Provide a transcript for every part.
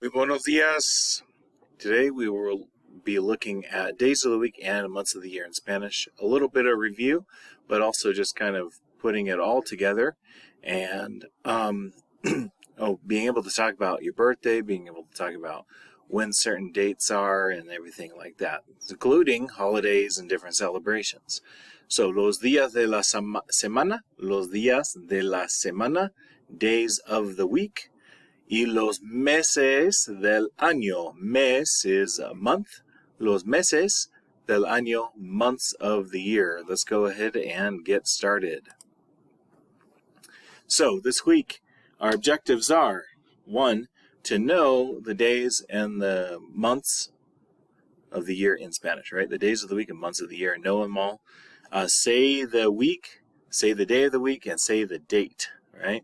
Muy buenos dias. Today we will be looking at days of the week and months of the year in Spanish. A little bit of review, but also just kind of putting it all together and being able to talk about your birthday, being able to talk about when certain dates are and everything like that, including holidays and different celebrations. So, los días de la semana, los días de la semana, days of the week. Y los meses del año. Mes is a month. Los meses del año, months of the year. Let's go ahead and get started. So this week, our objectives are, 1, to know the days and the months of the year in Spanish, right? The days of the week and months of the year, know them all. Say the week, say the day of the week, and say the date, right?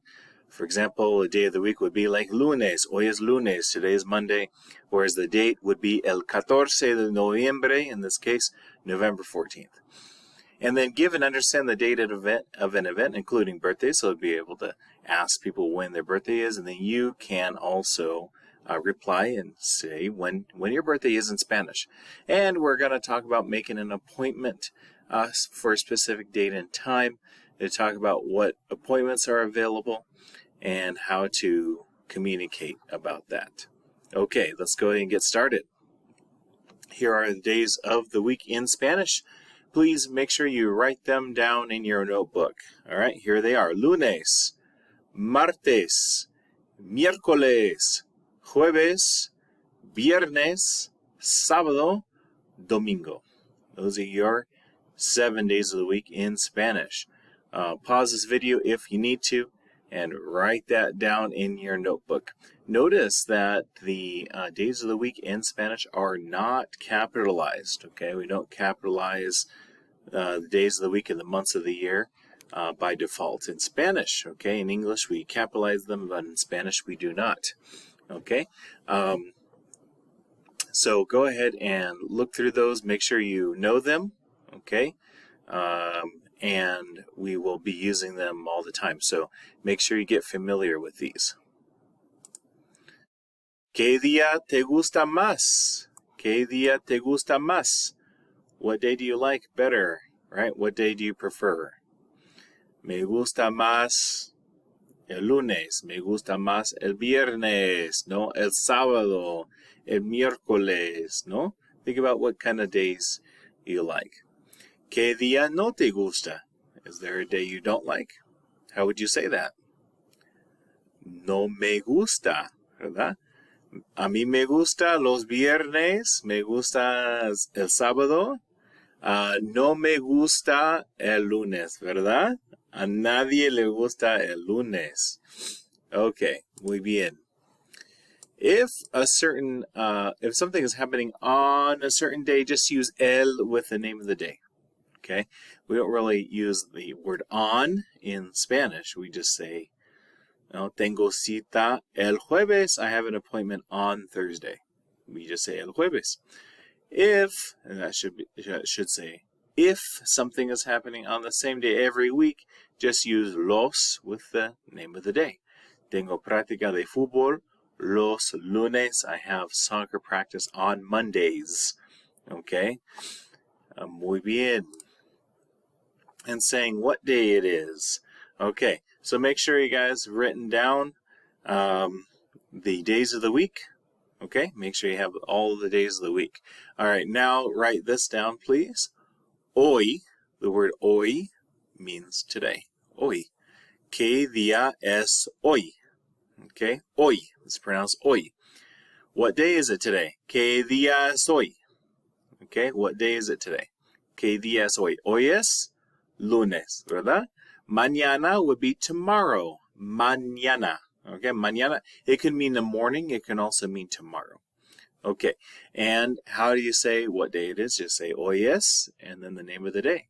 For example, a day of the week would be like lunes. Hoy es lunes. Today is Monday. Whereas the date would be el 14 de noviembre, in this case, November 14th. And then give and understand the date of an event, including birthdays. So you'll be able to ask people when their birthday is. And then you can also reply and say when your birthday is in Spanish. And we're going to talk about making an appointment for a specific date and time. To talk about what appointments are available and how to communicate about that. Okay, let's go ahead and get started. Here are the days of the week in Spanish. Please make sure you write them down in your notebook. All right, here they are. Lunes, martes, miércoles, jueves, viernes, sábado, domingo. Those are your 7 days of the week in Spanish. Pause this video if you need to and write that down in your notebook. Notice that the days of the week in Spanish are not capitalized. Okay, we don't capitalize the days of the week and the months of the year by default in Spanish. Okay, in English we capitalize them, but in Spanish we do not. Okay, so go ahead and look through those. Make sure you know them. Okay. And we will be using them all the time. So make sure you get familiar with these. ¿Qué día te gusta más? ¿Qué día te gusta más? What day do you like better? Right? What day do you prefer? Me gusta más el lunes. Me gusta más el viernes. No? El sábado. El miércoles. No? Think about what kind of days you like. ¿Qué día no te gusta? Is there a day you don't like? How would you say that? No me gusta, ¿verdad? A mí me gusta los viernes, me gusta el sábado, no me gusta el lunes, ¿verdad? A nadie le gusta el lunes. Okay, muy bien. If something is happening on a certain day, just use el with the name of the day. Okay, we don't really use the word on in Spanish. We just say, tengo cita el jueves. I have an appointment on Thursday. We just say el jueves. If, and that should say, if something is happening on the same day every week, just use los with the name of the day. Tengo práctica de fútbol los lunes. I have soccer practice on Mondays. Okay, muy bien. And saying what day it is. Okay, so make sure you guys have written down the days of the week. Okay, make sure you have all of the days of the week. All right, now write this down, please. Hoy, the word hoy means today. Hoy. ¿Qué día es hoy? Okay, hoy. Let's pronounce hoy. What day is it today? ¿Qué día es hoy? Okay, what day is it today? ¿Qué día es hoy? Hoy es lunes, ¿verdad? Mañana would be tomorrow. Mañana. Okay, mañana. It can mean the morning. It can also mean tomorrow. Okay, and how do you say what day it is? Just say hoy es, and then the name of the day.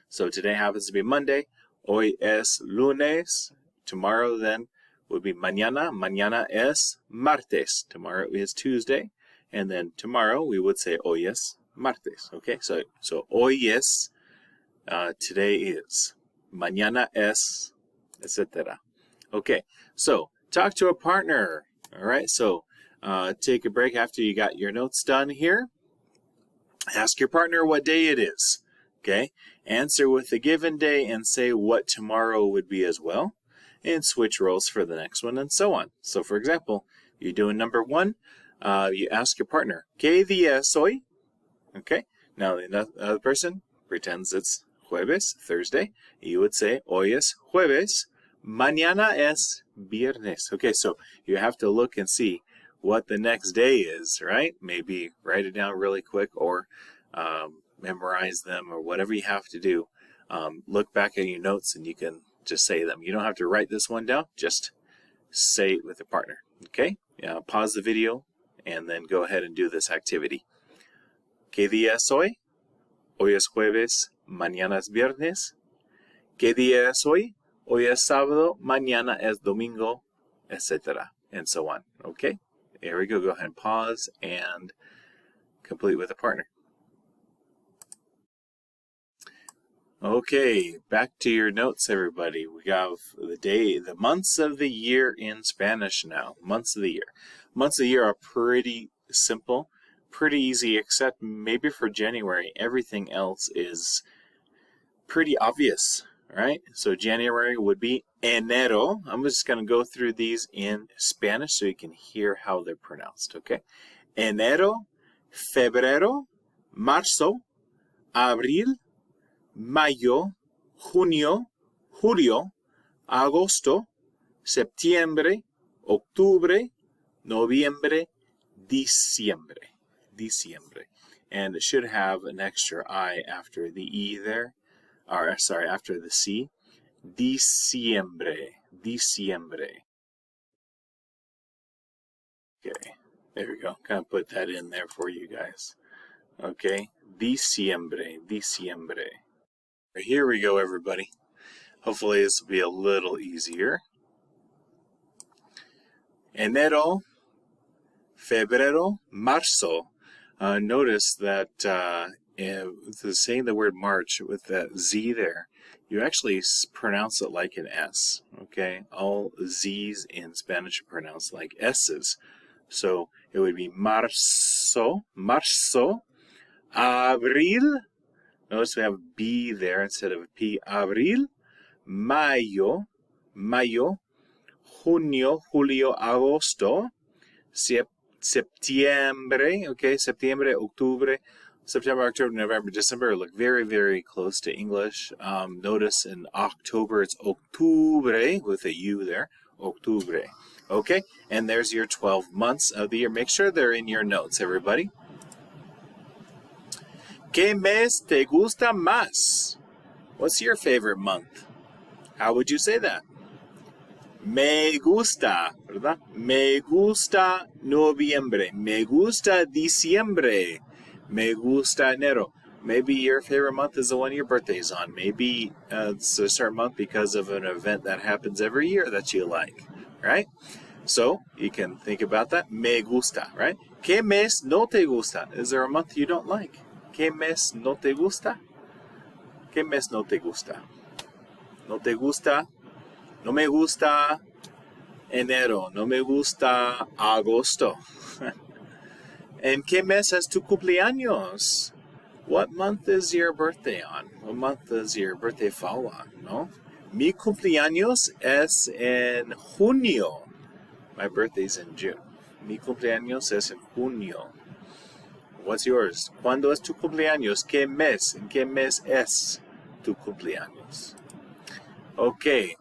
So today happens to be Monday. Hoy es lunes. Tomorrow then would be mañana. Mañana es martes. Tomorrow is Tuesday. And then tomorrow we would say hoy es martes. Okay, so hoy es, today is, mañana es, etc. Okay, so talk to a partner. All right, so take a break after you got your notes done here. Ask your partner what day it is. Okay? Answer with the given day and say what tomorrow would be as well. And switch roles for the next one and so on. So for example, you're doing number 1. You ask your partner, ¿Qué día es hoy? Okay? Now the other person pretends it's jueves, Thursday. You would say, hoy es jueves, mañana es viernes. Okay, so you have to look and see what the next day is, right? Maybe write it down really quick or memorize them or whatever you have to do. Look back at your notes and you can just say them. You don't have to write this one down, just say it with a partner, okay? Pause the video and then go ahead and do this activity. ¿Qué día es hoy? Hoy es jueves, mañana es viernes. ¿Qué día es hoy? Hoy es sábado, mañana es domingo, etc. And so on, okay? There we go. Go ahead and pause and complete with a partner. Okay, back to your notes, everybody. We have the months of the year in Spanish now. Months of the year. Months of the year are pretty simple, pretty easy, except maybe for January. Everything else is pretty obvious, right? So January would be enero. I'm just going to go through these in Spanish so you can hear how they're pronounced, okay? Enero, febrero, marzo, abril, mayo, junio, julio, agosto, septiembre, octubre, noviembre, diciembre. Diciembre. And it should have an extra I after the E there. Or, sorry, after the C. Diciembre. Diciembre. Okay. There we go. Kind of put that in there for you guys. Okay. Diciembre. Diciembre. Here we go, everybody. Hopefully this will be a little easier. Enero, febrero, marzo. Notice that saying the word March with that Z there, you actually pronounce it like an S. Okay, all Z's in Spanish are pronounced like S's. So it would be marzo, marzo, abril. Notice we have a B there instead of a P. Abril, mayo, mayo, junio, julio, agosto, septiembre, okay, septiembre, octubre, September, October, November, December look very, very close to English. Notice in October it's octubre with a U there, octubre. Okay, and there's your 12 months of the year. Make sure they're in your notes, everybody. ¿Qué mes te gusta más? What's your favorite month? How would you say that? Me gusta, ¿verdad? Me gusta noviembre. Me gusta diciembre. Me gusta enero. Maybe your favorite month is the one your birthday is on. Maybe it's a certain month because of an event that happens every year that you like, right? So you can think about that. Me gusta, right? ¿Qué mes no te gusta? Is there a month you don't like? ¿Qué mes no te gusta? ¿Qué mes no te gusta? No te gusta. No me gusta enero. No me gusta agosto. ¿En qué mes es tu cumpleaños? What month is your birthday on? What month does your birthday fall on? No? Mi cumpleaños es en junio. My birthday's in June. Mi cumpleaños es en junio. What's yours? ¿Cuándo es tu cumpleaños? ¿Qué mes? ¿En qué mes es tu cumpleaños? Okay.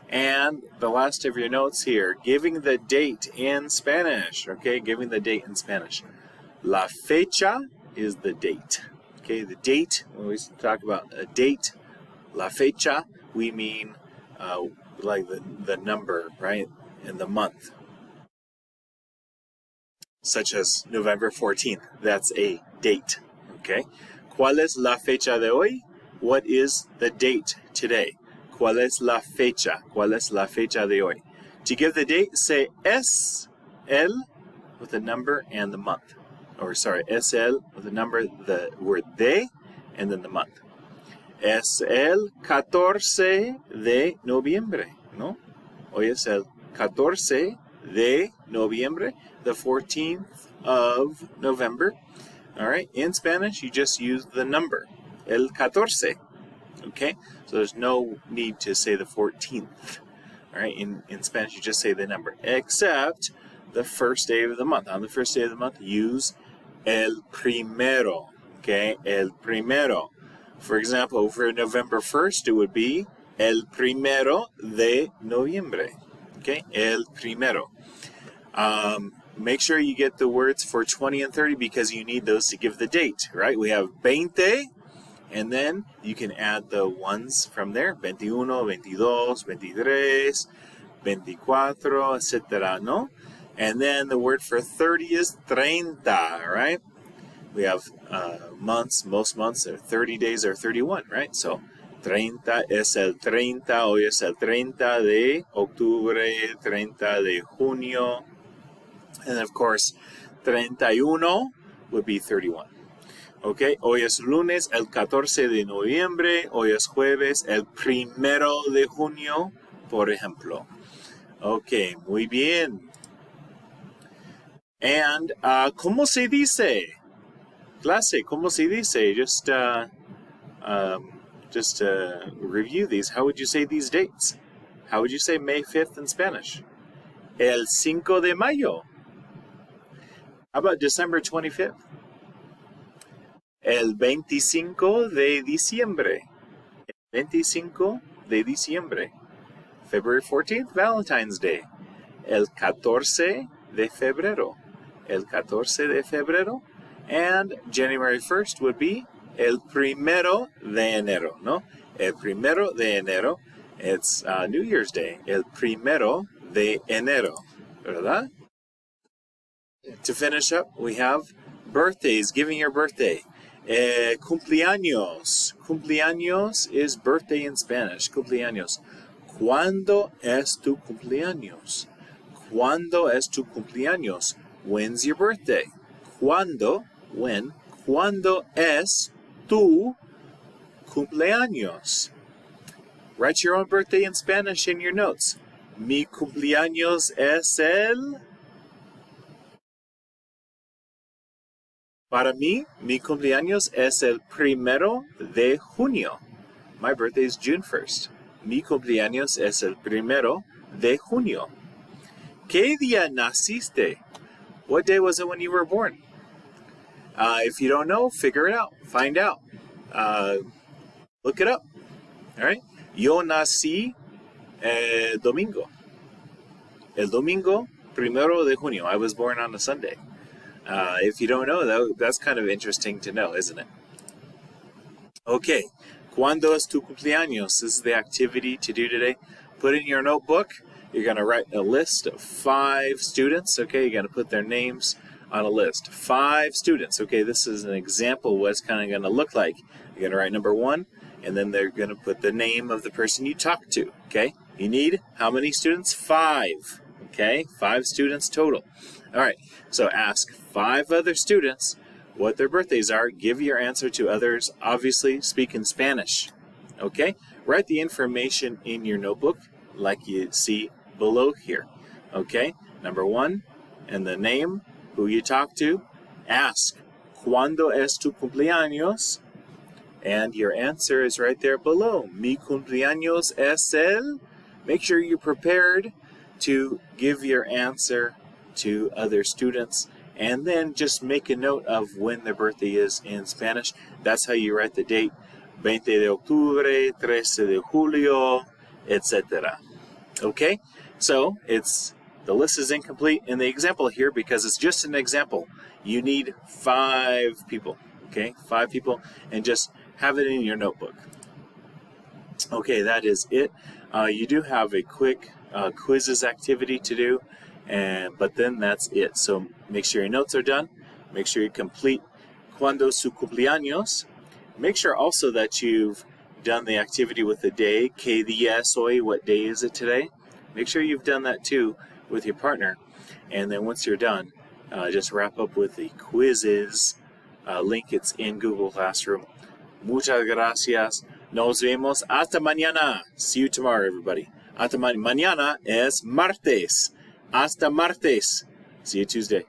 And the last of your notes here, giving the date in Spanish. Okay, giving the date in Spanish. La fecha is the date. Okay, the date, when we talk about a date, la fecha, we mean like the number, right, in the month. Such as November 14th, that's a date. Okay, ¿cuál es la fecha de hoy? What is the date today? ¿Cuál es la fecha? ¿Cuál es la fecha de hoy? To give the date, say es el with the number and the month. Or sorry, es el with the number, the word de, and then the month. Es el 14 de noviembre, ¿no? Hoy es el 14 de noviembre, the 14th of November. All right, in Spanish, you just use the number, el 14. Okay, so there's no need to say the 14th. All right, in Spanish, you just say the number, except the first day of the month. On the first day of the month, use el primero. Okay, el primero. For example, for November 1st, it would be el primero de noviembre. Okay, el primero. Make sure you get the words for 20 and 30 because you need those to give the date, right? We have 20, and then you can add the ones from there, 21, 22, 23, 24, etc., no? And then the word for 30 is 30, right? We have months, most months are 30 days are 31, right? So 30 es el 30, hoy es el 30 de octubre, 30 de junio, and of course 31 would be 31. Okay, hoy es lunes, el 14 de noviembre, hoy es jueves, el 1 de junio, por ejemplo. Okay, muy bien. And, ¿cómo se dice? Clase, ¿cómo se dice? Just review these. How would you say these dates? How would you say May 5th in Spanish? El 5 de mayo. How about December 25th? El 25 de diciembre. El 25 de diciembre. February 14th, Valentine's Day. El 14 de febrero. El 14 de febrero. And January 1st would be el 1 de enero, ¿no? El 1 de enero. It's New Year's Day. El 1 de enero, ¿verdad? To finish up, we have birthdays, giving your birthday. Cumpleaños. Cumpleaños is birthday in Spanish. Cumpleaños. ¿Cuándo es tu cumpleaños? ¿Cuándo es tu cumpleaños? When's your birthday? ¿Cuándo? When? ¿Cuándo es tu cumpleaños? Write your own birthday in Spanish in your notes. Mi cumpleaños es el... Para mí, mi cumpleaños es el 1 de junio. My birthday is June 1st. Mi cumpleaños es el 1 de junio. ¿Qué día naciste? What day was it when you were born? If you don't know, figure it out. Find out. Look it up. All right? Yo nací domingo. El domingo 1 de junio. I was born on a Sunday. If you don't know, that's kind of interesting to know, isn't it? Okay. ¿Cuándo es tu cumpleaños? This is the activity to do today. Put in your notebook. You're going to write a list of 5 students. Okay, you're going to put their names on a list. 5 students. Okay, this is an example of what it's kind of going to look like. You're going to write number 1, and then they're going to put the name of the person you talked to. Okay, you need how many students? 5. Okay, 5 students total. All right, so ask 5 other students what their birthdays are. Give your answer to others. Obviously, speak in Spanish. Okay, write the information in your notebook like you see below here. Okay, number 1, and the name, who you talk to. Ask, ¿cuándo es tu cumpleaños? And your answer is right there below. Mi cumpleaños es el... Make sure you're prepared to give your answer to other students, and then just make a note of when their birthday is in Spanish. That's how you write the date. 20 de octubre, 13 de julio, etc. Okay? So, the list is incomplete in the example here because it's just an example. You need 5 people. Okay? 5 people, and just have it in your notebook. Okay, that is it. You do have a quick quizzes activity to do, but then that's it. So make sure your notes are done. Make sure you complete ¿Cuándo es su cumpleaños? Make sure also that you've done the activity with the day. ¿Qué día es hoy? What day is it today? Make sure you've done that too with your partner. And then once you're done, just wrap up with the quizzes link. It's in Google Classroom. Muchas gracias. Nos vemos hasta mañana. See you tomorrow, everybody. Hasta mañana es martes. Hasta martes. See you Tuesday.